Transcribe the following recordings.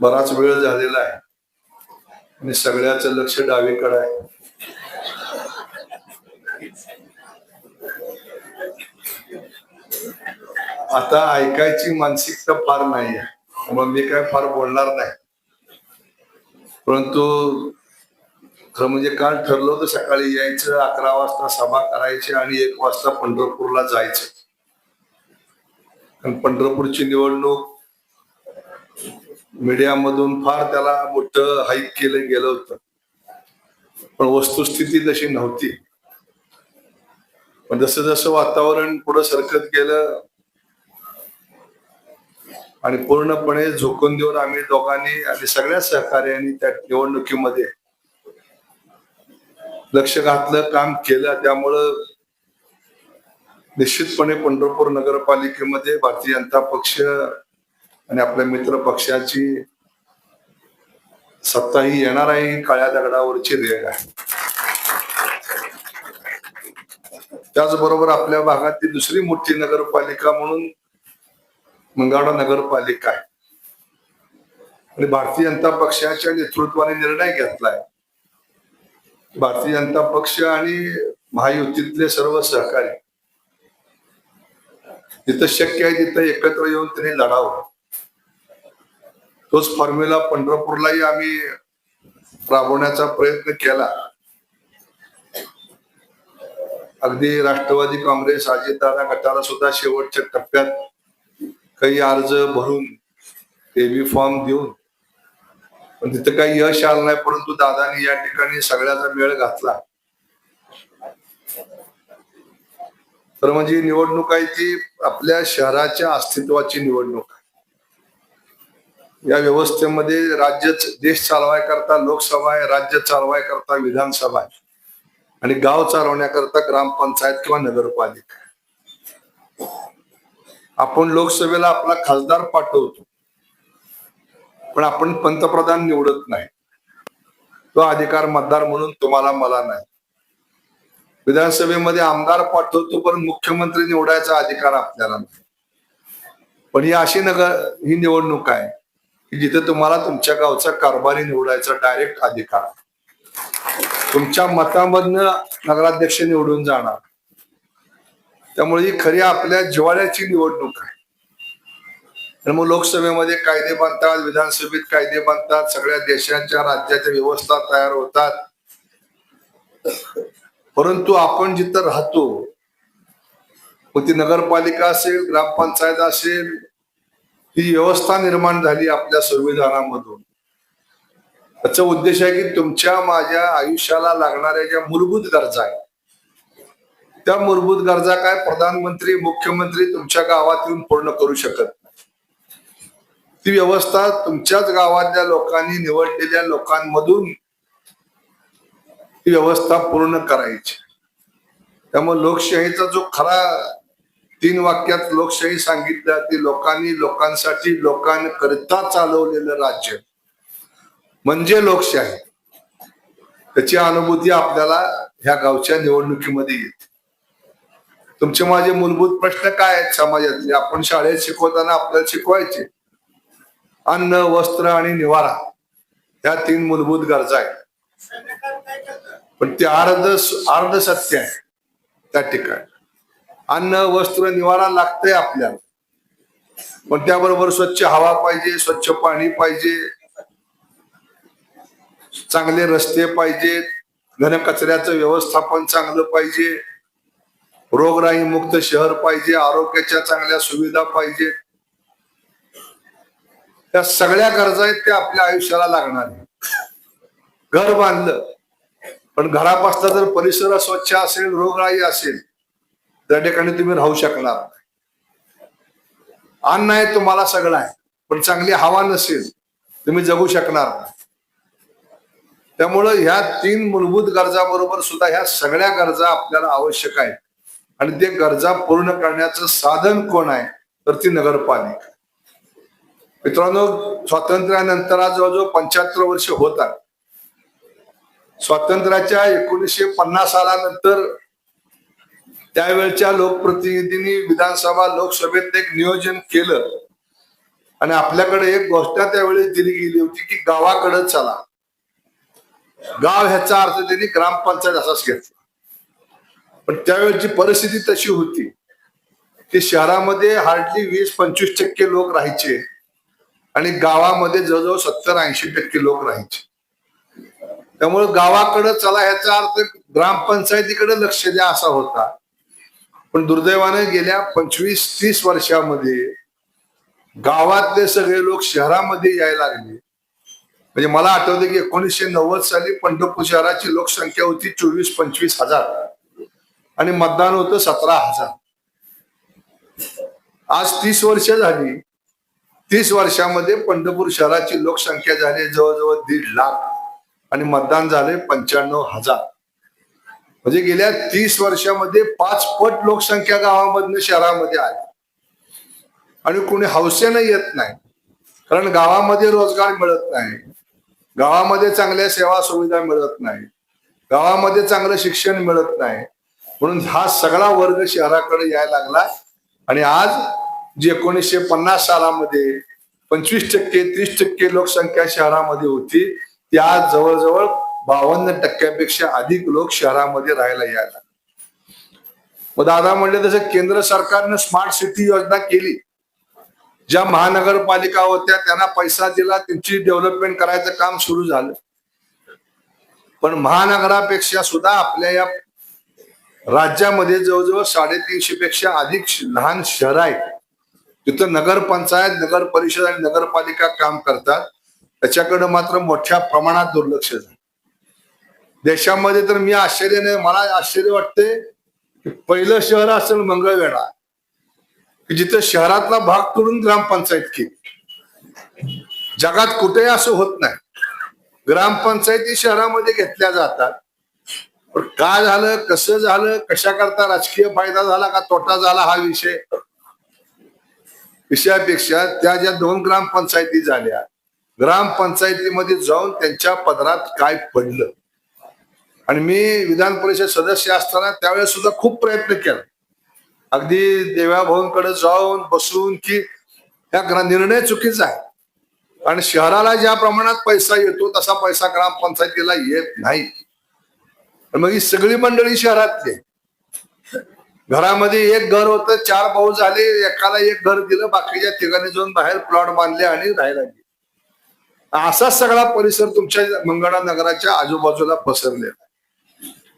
बराच वेळ झालेला आहे आणि सगळ्याचं लक्ष डावीकडे आहे. आता ऐकायची मानसिकता फार नाही आहे, मग मी काय फार बोलणार नाही. परंतु खरं म्हणजे काल ठरलं होतं सकाळी यायचं, 11 वाजता सभा करायची आणि 1 वाजता पंढरपूरला जायचं. कारण पंढरपूरची निवडणूक मीडियामधून फार त्याला मोठं हाईक केलं गेलं होतं, पण वस्तुस्थिती तशी नव्हती. पण जसं जसं वातावरण पुढे सरकत गेलं आणि पूर्णपणे झोकून देऊन आम्ही दोघांनी आणि सगळ्या सहकार्यांनी त्या निवडणुकीमध्ये लक्ष घातलं, काम केलं. त्यामुळं निश्चितपणे पंढरपूर नगरपालिकेमध्ये भारतीय जनता पक्ष आणि आपल्या मित्र पक्षाची सत्ता ही येणार आहे. ही काळ्या दगडावरची रेघ आहे. त्याचबरोबर आपल्या भागातील दुसरी मोठी नगरपालिका म्हणून मंगळवेढा नगरपालिका आहे आणि भारतीय जनता पक्षाच्या नेतृत्वाने निर्णय घेतलाय. भारतीय जनता पक्ष आणि महायुतीतले सर्व सहकारी जिथं शक्य आहे तिथं एकत्र येऊन त्यांनी लढावं. तोच फॉर्म्युला पंढरपूरलाही आम्ही राबवण्याचा प्रयत्न केला. अगदी राष्ट्रवादी काँग्रेस अजितदादा गटाला सुद्धा शेवटच्या टप्प्यात काही अर्ज भरून एबी फॉर्म देऊन, पण तिथं काही यश आलं नाही. परंतु दादानी या ठिकाणी सगळ्याचा मेळ घातला. तर म्हणजे निवडणूक आहे ती आपल्या शहराच्या अस्तित्वाची निवडणूक आहे. या व्यवस्थेमध्ये राज्यच देश चालवाय करता लोकसभा आहे, राज्य चालवाय करता विधानसभा आहे आणि गाव चालवण्याकरता ग्रामपंचायत किंवा नगरपालिका. आपण लोकसभेला आपला खासदार पाठवतो, पण आपण पंतप्रधान निवडत नाही. तो अधिकार मतदार म्हणून तुम्हाला मला नाही. विधानसभेमध्ये आमदार पाठवतो, पण मुख्यमंत्री निवडायचा अधिकार आपल्याला नाही. पण ही अशी ही निवडणूक आहे की जिथे तुम्हाला तुमच्या गावचा कारभारी निवडायचा डायरेक्ट अधिकार, तुमच्या मतामधनं नगराध्यक्ष निवडून जाणार. त्यामुळे ही खरी आपल्या जिव्हाळ्याची निवडणूक आहे. आणि मग लोकसभेमध्ये कायदे बनतात, विधानसभेत कायदे बनतात, सगळ्या देशाच्या राज्याच्या व्यवस्था तयार होतात. परंतु आपण जिथं राहतो, मग ती नगरपालिका असेल, ग्रामपंचायत असेल, ही व्यवस्था निर्माण झाली आपल्या संविधानामधून. त्याचा उद्देश आहे की तुमच्या माझ्या आयुष्याला लागणाऱ्या ज्या मूलभूत गरजा आहेत, त्या मूलभूत गरजा काय प्रधानमंत्री मुख्यमंत्री तुमच्या गावात येऊन पूर्ण करू शकत नाही. ती व्यवस्था तुमच्याच गावातल्या लोकांनी, निवडलेल्या लोकांमधून ती व्यवस्था पूर्ण करायची. त्यामुळे लोकशाहीचा जो खरा 3 वाक्यात लोकशाही सांगितलं, ती लोकांनी, लोकांसाठी, लोकांकरिता चालवलेलं राज्य म्हणजे लोकशाही. त्याची अनुभूती आपल्याला ह्या गावच्या निवडणुकीमध्ये येते. तुमचे माझे मूलभूत प्रश्न काय आहेत समाजातले? आपण शाळेत शिकवताना आपल्याला शिकवायचे अन्न, वस्त्र आणि निवारा, ह्या 3 मूलभूत गरजा आहेत. पण ते अर्ध सत्य आहे. त्या ठिकाणी अन्न, वस्त्र, निवारा लागतंय आपल्याला, पण त्याबरोबर स्वच्छ हवा पाहिजे, स्वच्छ पाणी पाहिजे, चांगले रस्ते पाहिजेत, घनकचऱ्याचं व्यवस्थापन चांगलं पाहिजे, रोगराई मुक्त शहर पाहिजे, आरोग्याच्या चांगल्या सुविधा पाहिजे. त्या सगळ्या गरजा आहेत त्या आपल्या आयुष्याला लागणार आहे. घर बांधलं, पण घरापासला जर परिसर स्वच्छ असेल, रोगराई असेल, त्या ठिकाणी तुम्ही राहू शकणार नाही. अन्न आहे तुम्हाला सगळं आहे, पण चांगली हवा नसेल तुम्ही जगू शकणार नाही. त्यामुळं ह्या 3 मूलभूत गरजा बरोबर सुद्धा ह्या सगळ्या गरजा आपल्याला आवश्यक आहेत. आणि ते गरजा पूर्ण करण्याचं साधन कोण आहे? तर ती नगरपालिका. मित्रांनो, स्वातंत्र्यानंतर आज जवळजवळ 75 वर्ष होतात. स्वातंत्र्याच्या 1950 सालानंतर त्यावेळच्या लोकप्रतिनिधींनी विधानसभा लोकसभेत एक नियोजन केलं आणि आपल्याकडे एक घोषणा त्यावेळी दिली गेली होती की गावाकडे चला. गाव ह्याचा अर्थ त्यांनी ग्रामपंचायत असाच घेतला. पण त्यावेळेची परिस्थिती तशी होती की शहरामध्ये हार्डली 20-25% लोक राहायचे आणि गावामध्ये जवळजवळ 70-80% लोक राहायचे. त्यामुळे गावाकडे चला ह्याचा अर्थ ग्रामपंचायतीकडे लक्ष द्या असा होता. पण दुर्दैवाने गेल्या 25-30 वर्षामध्ये गावातले सगळे लोक शहरामध्ये यायला लागले. म्हणजे मला आठवतं की 1990 साली पंढरपूर शहराची लोकसंख्या होती 24-25 हजार आणि मतदान होतं 17,000. आज 30 वर्ष झाली. 30 वर्षामध्ये पंढरपूर शहराची लोकसंख्या झाली जवळजवळ 1.5 लाख आणि मतदान झाले 95,000. म्हणजे गेल्या 30 वर्षामध्ये 5 पट लोकसंख्या गावामधनं शहरामध्ये आली. आणि कोणी हौसेनं येत नाही, कारण गावामध्ये रोजगार मिळत नाही, गावामध्ये चांगल्या सेवा सुविधा मिळत नाही, गावामध्ये चांगलं शिक्षण मिळत नाही. म्हणून हा सगळा वर्ग शहराकडे यायला लागला. आणि आज जी 1950 सालामध्ये 25%-30% लोकसंख्या शहरामध्ये होती ती आज जवळजवळ 52% अधिक लोक शहरामध्ये राहायला यायला. मग दादा म्हणले तसं केंद्र सरकारनं स्मार्ट सिटी योजना केली. ज्या महानगरपालिका होत्या त्यांना पैसा दिला, त्यांची डेव्हलपमेंट करायचं काम सुरू झालं. पण महानगरापेक्षा सुद्धा आपल्या या राज्यामध्ये जवळजवळ 350 पेक्षा अधिक लहान शहर आहेत. तिथं नगरपंचायत, नगर परिषद आणि नगरपालिका काम करतात. त्याच्याकडे मात्र मोठ्या प्रमाणात दुर्लक्ष झालं. देशामध्ये तर मला आश्चर्य वाटते की पहिलं शहर असेल मंगळवेढा की जिथं शहरातला भाग तोडून ग्रामपंचायत केली. जगात कुठेही असं होत नाही. ग्रामपंचायती शहरामध्ये घेतल्या जातात. पण काय झालं, कसं झालं, कशा करता राजकीय फायदा झाला का तोटा झाला हा विषयापेक्षा त्या ज्या 2 ग्रामपंचायती झाल्या, ग्रामपंचायतीमध्ये जाऊन त्यांच्या पदरात काय पडलं. आणि मी विधान परिषद सदस्य असताना त्यावेळेस सुद्धा खूप प्रयत्न केला, अगदी देवाभाऊंकडे जाऊन बसून की हा निर्णय चुकीचा आहे आणि शहराला ज्या प्रमाणात पैसा येतो तसा पैसा ग्रामपंचायतीला येत नाही. मग ही सगळी मंडळी शहरातली, घरामध्ये एक घर होतं, 4 भाऊ झाले, एकाला एक घर दिलं, बाकीच्या ठिकाणी जाऊन बाहेर प्लॉट बांधले आणि राहायला गेले. असाच सगळा परिसर तुमच्या मंगळा नगराच्या आजूबाजूला पसरलेला.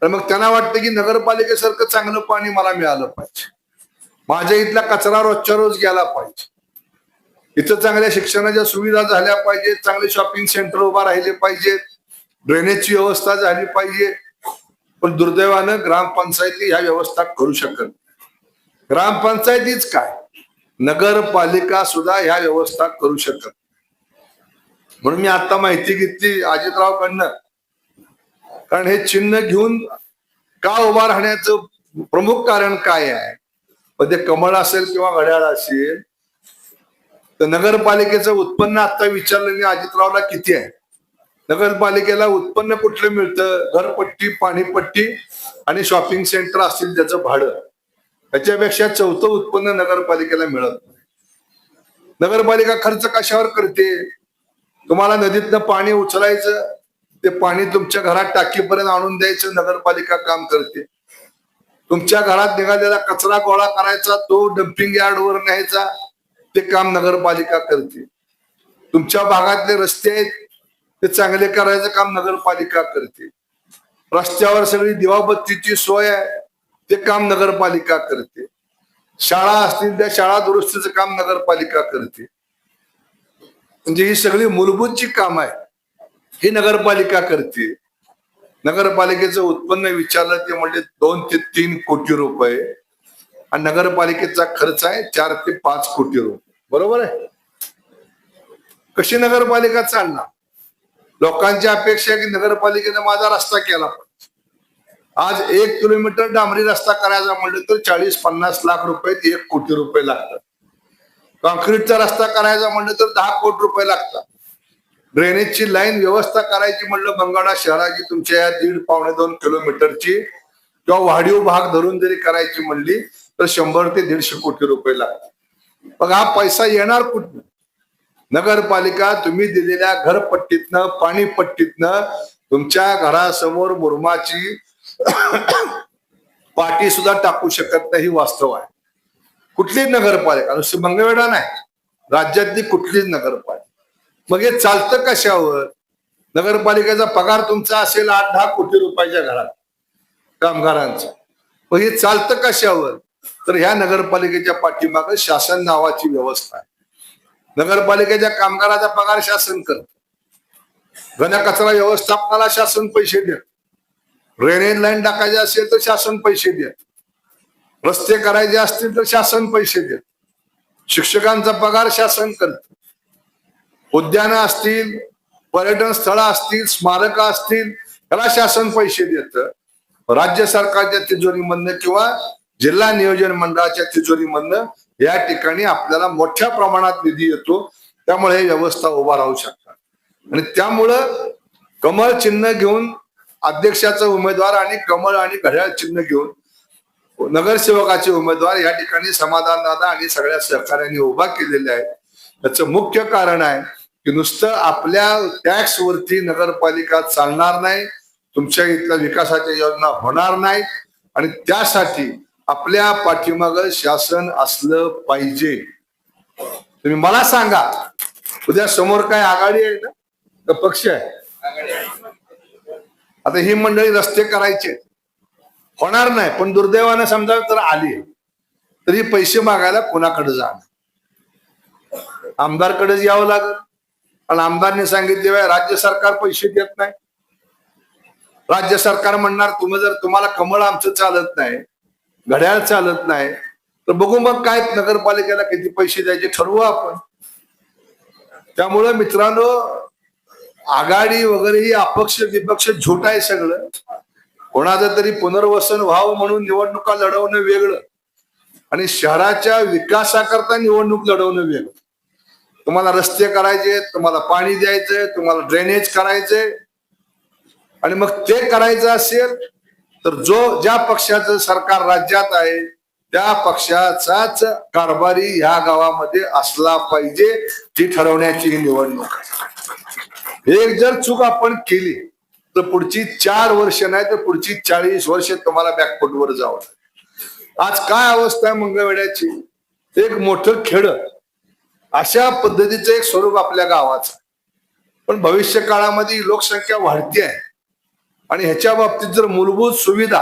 तर मग त्यांना वाटतं की नगरपालिकेसारखं चांगलं पाणी मला मिळालं पाहिजे, माझ्या इथला कचरा रोजच्या रोज गेला पाहिजे, इथं चांगल्या शिक्षणाच्या सुविधा झाल्या पाहिजेत, चांगले शॉपिंग सेंटर उभा राहिले पाहिजेत, ड्रेनेजची व्यवस्था झाली पाहिजे. पण दुर्दैवानं ग्रामपंचायती ह्या व्यवस्था करू शकत नाही. ग्रामपंचायतीच काय, नगरपालिका सुद्धा ह्या व्यवस्था करू शकत. म्हणून मी आता माहिती घेतली अजितराव कडनं, कारण हे चिन्ह घेऊन का उभा राहण्याचं प्रमुख कारण काय आहे. पण ते कमळ असेल किंवा घड्याळ असेल तर नगरपालिकेचं उत्पन्न आता विचारलं मी अजितरावला किती आहे. नगरपालिकेला उत्पन्न कुठलं मिळतं, घरपट्टी, पाणीपट्टी आणि शॉपिंग सेंटर असतील त्याचं भाडं, त्याच्यापेक्षा 4थं उत्पन्न नगरपालिकेला मिळत नाही. नगरपालिका खर्च कशावर करते, तुम्हाला नदीतनं पाणी उचलायचं, ते पाणी तुमच्या घरात टाकीपर्यंत आणून द्यायचं, नगरपालिका काम करते. तुमच्या घरात निघालेला कचरा गोळा करायचा, तो डम्पिंग यार्ड वर न्यायचा, ते काम नगरपालिका करते. तुमच्या भागातले रस्ते आहेत ते चांगले करायचं काम नगरपालिका करते. रस्त्यावर सगळी दिवाबत्तीची सोय आहे ते काम नगरपालिका करते. शाळा असतील त्या शाळा दुरुस्तीचं काम नगरपालिका करते. म्हणजे ही सगळी मूलभूत जी काम आहे ही नगरपालिका करते. नगरपालिकेचं उत्पन्न विचारलं ते म्हणजे 2 ते 3 कोटी रुपये आणि नगरपालिकेचा खर्च आहे 4 ते 5 कोटी रुपये. बरोबर आहे. कशी नगरपालिका चालणार. लोकांची अपेक्षा आहे की नगरपालिकेने माझा रस्ता केला पाहिजे. आज 1 किलोमीटर डांबरी रस्ता करायचा म्हणलं तर 40-50 लाख रुपये, 1 कोटी रुपये लागतात. कॉन्क्रीटचा रस्ता करायचा म्हणलं तर 10 कोटी रुपये लागतात. ड्रेनेजची लाईन व्यवस्था करायची म्हणलं मंगळा शहराची तुमच्या या 1.5-2 किलोमीटरची किंवा वाढीव भाग धरून जरी करायची म्हणली तर 100 ते 150 कोटी रुपये लागतात. मग हा पैसा येणार कुठून. नगरपालिका तुम्ही दिलेल्या घरपट्टीतनं पाणीपट्टीतनं तुमच्या घरासमोर मुरमाची पाटी सुद्धा टाकू शकत नाही, वास्तव आहे. कुठलीच नगरपालिका, नुसती मंगळवेढा नाही, राज्यातली कुठलीच नगरपालिका. मग हे चालतं कशावर? नगरपालिकेचा पगार तुमचा असेल 8-10 कोटी रुपयाच्या घरात कामगारांचा, मग हे चालतं कशावर? तर ह्या नगरपालिकेच्या पाठीमागे शासन नावाची व्यवस्था आहे. नगरपालिकेच्या कामगाराचा पगार शासन करत, घनकचरा व्यवस्थापनाला शासन पैसे देत, ड्रेनेज लाईन टाकायचे असेल तर शासन पैसे देत, रस्ते करायचे असतील तर शासन पैसे देत, शिक्षकांचा पगार शासन करत, उद्यानं असतील, पर्यटन स्थळं असतील, स्मारक असतील, त्याला शासन पैसे देत. राज्य सरकारच्या तिजोरीमधनं किंवा जिल्हा नियोजन मंडळाच्या तिजोरीमधनं या ठिकाणी आपल्याला मोठ्या प्रमाणात निधी येतो. त्यामुळे ही व्यवस्था उभा राहू शकतात. आणि त्यामुळं कमळ चिन्ह घेऊन अध्यक्षाचा उमेदवार आणि कमळ आणि घड्याळ चिन्ह घेऊन नगरसेवकाचे उमेदवार या ठिकाणी समाधान दादा आणि सगळ्या सहकार्यांनी उभा केलेले आहे. त्याचं मुख्य कारण आहे की नुसतं आपल्या टॅक्स वरती नगरपालिका चालणार नाही, तुमच्या इथल्या विकासाच्या योजना होणार नाहीत. आणि त्यासाठी आपल्या पाठीमागं शासन असलं पाहिजे. तुम्ही मला सांगा, उद्या समोर काय आघाडी आहे ना, का पक्ष आहे? आता ही मंडळी रस्ते करायचे होणार नाही, पण दुर्दैवाने समजा जर आली तरी पैसे मागायला कोणाकडे जाणार? आमदारकडेच यावं लागेल. आणि आमदारने सांगितले राज्य सरकार पैसे देत नाही. राज्य सरकार म्हणणार तुम्हाला कमळ आमचं चालत नाही, घड्याळ चालत नाही, तर बघू मग काय नगरपालिकेला किती पैसे द्यायचे ठरवू आपण. त्यामुळं मित्रांनो, आघाडी वगैरे ही अपक्ष विपक्ष झोट आहे सगळं. कोणाचं तरी पुनर्वसन व्हावं म्हणून निवडणुका लढवणं वेगळं आणि शहराच्या विकासाकरता निवडणूक लढवणं वेगळं. तुम्हाला रस्ते करायचे, तुम्हाला पाणी द्यायचंय, तुम्हाला ड्रेनेज करायचंय, आणि मग ते करायचं असेल तर ज्या पक्षाचं सरकार राज्यात आहे त्या पक्षाचाच कारभारी ह्या गावामध्ये असला पाहिजे. ती ठरवण्याची ही निवडणूक आहे. एक जर चूक आपण केली तर पुढची 4 वर्ष नाही तर पुढची 40 वर्ष तुम्हाला बॅकफुटवर जावं. आज काय अवस्था आहे मंगळवेढ्याची? एक मोठं खेड, अशा पद्धतीचं एक स्वरूप आपल्या गावाचं. पण भविष्य काळामध्ये लोकसंख्या वाढती आहे आणि ह्याच्या बाबतीत जर मूलभूत सुविधा,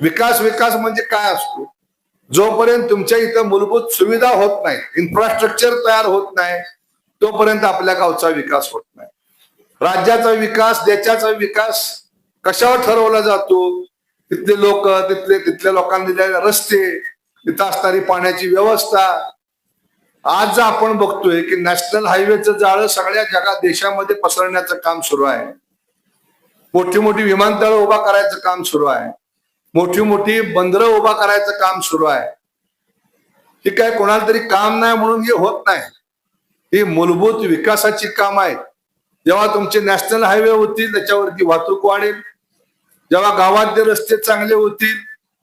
विकास म्हणजे काय असतो? जोपर्यंत तुमच्या इथं मूलभूत सुविधा होत नाही, इन्फ्रास्ट्रक्चर तयार होत नाही, तोपर्यंत आपल्या गावचा विकास होत नाही. राज्याचा विकास, देशाचा विकास कशावर ठरवला जातो? तिथले लोक, तिथल्या लोकांनी दिलेले रस्ते, तिथं असणारी पाण्याची व्यवस्था. आज आपण बघतोय की नॅशनल हायवेचं जाळं सगळ्या जगात देशामध्ये पसरण्याचं काम सुरू आहे. मोठी मोठी विमानतळ उभा करायचं काम सुरू आहे, मोठी मोठी बंदरं उभा करायचं काम सुरू आहे. हे काय कोणाला तरी काम नाही म्हणून हे होत नाही. ही मूलभूत विकासाची काम आहेत. जेव्हा तुमचे नॅशनल हायवे होतील त्याच्यावरती वाहतूक वाढेल, जेव्हा गावातले रस्ते चांगले होतील,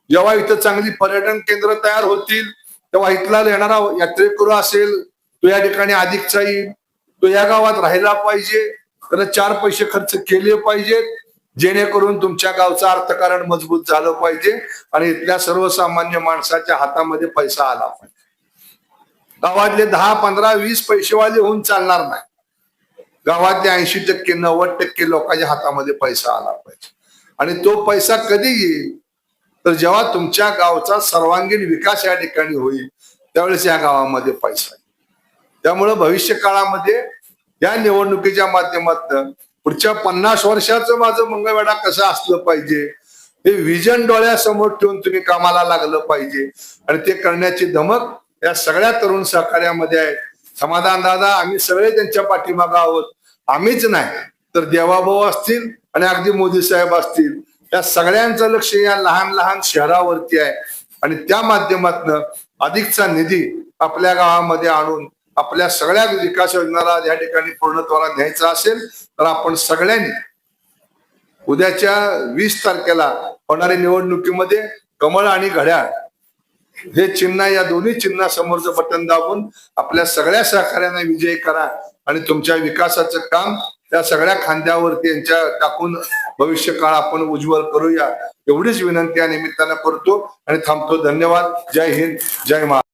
जेव्हा इथं चांगली पर्यटन केंद्र तयार होतील, तेव्हा इथला येणारा यात्रेकरू असेल तो या ठिकाणी अधिकचा येईल, तो या गावात राहायला पाहिजे, त्याला 4 पैसे खर्च केले पाहिजेत, जेणेकरून तुमच्या गावचं अर्थकारण मजबूत झालं पाहिजे आणि इथल्या सर्वसामान्य माणसाच्या हातामध्ये पैसा आला पाहिजे. गावातले 10, 15, 20 पैसेवाले होऊन चालणार नाही. गावातले 80%, 90% लोकांच्या हातामध्ये पैसा आला पाहिजे. आणि तो पैसा कधी येईल? तर जेव्हा तुमच्या गावचा सर्वांगीण विकास या ठिकाणी होईल त्यावेळेस या गावामध्ये पैसा येईल. त्यामुळे भविष्य काळामध्ये या निवडणुकीच्या माध्यमातून पुढच्या 50 वर्षाचं माझं मंगळवेढा कसं असलं पाहिजे हे विजन डोळ्यासमोर ठेवून तुम्ही कामाला लागलं पाहिजे. आणि ते करण्याची धमक या सगळ्या तरुण सहकार्यामध्ये आहे. समाधान दादा, आम्ही सगळे त्यांच्या पाठीमागं आहोत. आम्हीच नाही तर देवाभाऊ असतील आणि अगदी मोदी साहेब असतील, या सगळ्यांचं लक्ष या लहान लहान शहरावरती आहे. आणि त्या माध्यमातून अधिकचा निधी आपल्या गावामध्ये आणून आपल्या सगळ्या विकास योजनाला या ठिकाणी पूर्णत्वाला न्यायचा असेल तर आपण सगळ्यांनी उद्याच्या 20 तारखेला होणाऱ्या निवडणुकीमध्ये कमळ आणि घड्याळ हे चिन्ह, या दोन्ही चिन्ह समोरचं बटन दाबून आपल्या सगळ्या सहकार्यांना विजयी करा आणि तुमच्या विकासाचं काम त्या सगळ्या खांद्यावरती यांच्या टाकून भविष्य काळ आपण उज्ज्वल करूया, एवढीच विनंती या निमित्तानं करतो आणि थांबतो. धन्यवाद. जय हिंद, जय महाराष्ट्र.